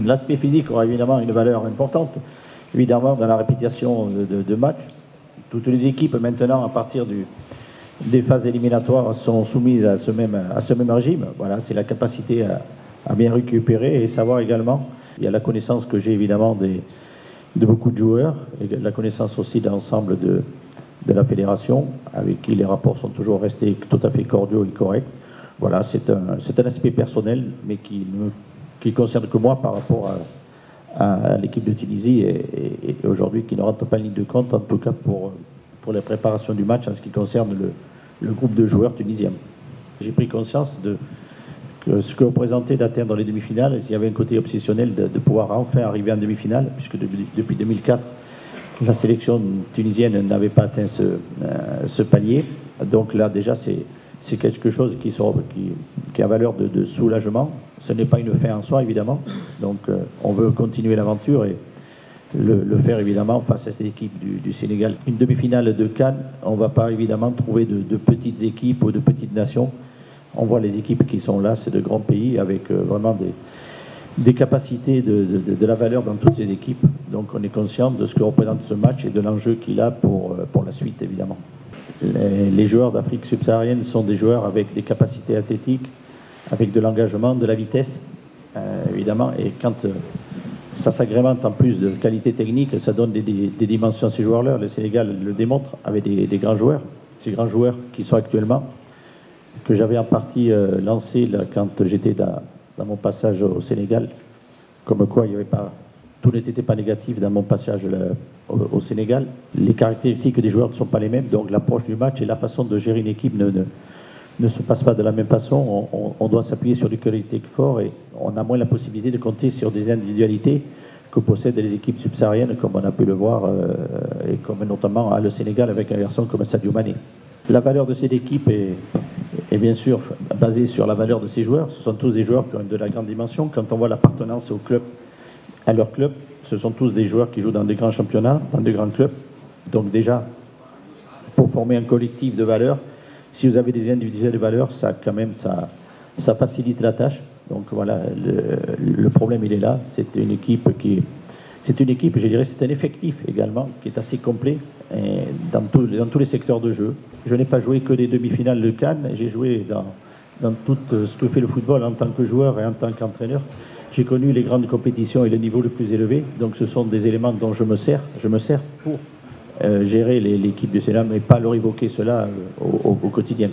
L'aspect physique aura évidemment une valeur importante, évidemment dans la répétition de matchs. Toutes les équipes maintenant, à partir des phases éliminatoires, sont soumises à ce même régime. Voilà, c'est la capacité à bien récupérer et savoir également. Il y a la connaissance que j'ai évidemment de beaucoup de joueurs, et la connaissance aussi de l'ensemble de la fédération, avec qui les rapports sont toujours restés tout à fait cordiaux et corrects. Voilà, c'est un aspect personnel, mais qui ne concerne que moi par rapport à l'équipe de Tunisie et aujourd'hui qui ne rentre pas en ligne de compte, en tout cas pour la préparation du match en ce qui concerne le groupe de joueurs tunisiens. J'ai pris conscience que ce que représentait d'atteindre les demi-finales, il y avait un côté obsessionnel de pouvoir enfin arriver en demi-finale, puisque depuis 2004, la sélection tunisienne n'avait pas atteint ce palier. Donc là, déjà, c'est quelque chose qui a valeur de soulagement. Ce n'est pas une fin en soi, évidemment. Donc on veut continuer l'aventure et le faire, évidemment, face à cette équipe du Sénégal. Une demi-finale de CAN, on ne va pas, évidemment, trouver de petites équipes ou de petites nations. On voit les équipes qui sont là, c'est de grands pays avec vraiment des capacités de la valeur dans toutes ces équipes. Donc on est conscient de ce que représente ce match et de l'enjeu qu'il a pour la suite, évidemment. Les joueurs d'Afrique subsaharienne sont des joueurs avec des capacités athlétiques, avec de l'engagement, de la vitesse, évidemment. Et quand ça s'agrémente en plus de qualité technique, ça donne des dimensions à ces joueurs-là. Le Sénégal le démontre avec des grands joueurs. Ces grands joueurs qui sont actuellement, que j'avais en partie lancé là, quand j'étais dans mon passage au Sénégal, comme quoi il y avait pas, tout n'était pas négatif dans mon passage au Sénégal. Les caractéristiques des joueurs ne sont pas les mêmes, donc l'approche du match et la façon de gérer une équipe ne se passe pas de la même façon. On doit s'appuyer sur du collectif fort et on a moins la possibilité de compter sur des individualités que possèdent les équipes subsahariennes, comme on a pu le voir, et comme notamment le Sénégal avec un garçon comme Sadio Mané. La valeur de cette équipe est bien sûr basée sur la valeur de ces joueurs. Ce sont tous des joueurs qui ont de la grande dimension. Quand on voit l'appartenance au club, à leur club, ce sont tous des joueurs qui jouent dans des grands championnats, dans des grands clubs. Donc déjà, pour former un collectif de valeurs, si vous avez des individuels de valeurs, ça facilite la tâche. Donc voilà, le problème il est là. C'est une équipe je dirais, c'est un effectif également qui est assez complet dans tous les secteurs de jeu. Je n'ai pas joué que des demi-finales de Cannes, j'ai joué dans tout ce que fait le football en tant que joueur et en tant qu'entraîneur. J'ai connu les grandes compétitions et le niveau le plus élevé, donc ce sont des éléments dont je me sers pour gérer l'équipe du Sénat, mais pas leur évoquer cela au quotidien.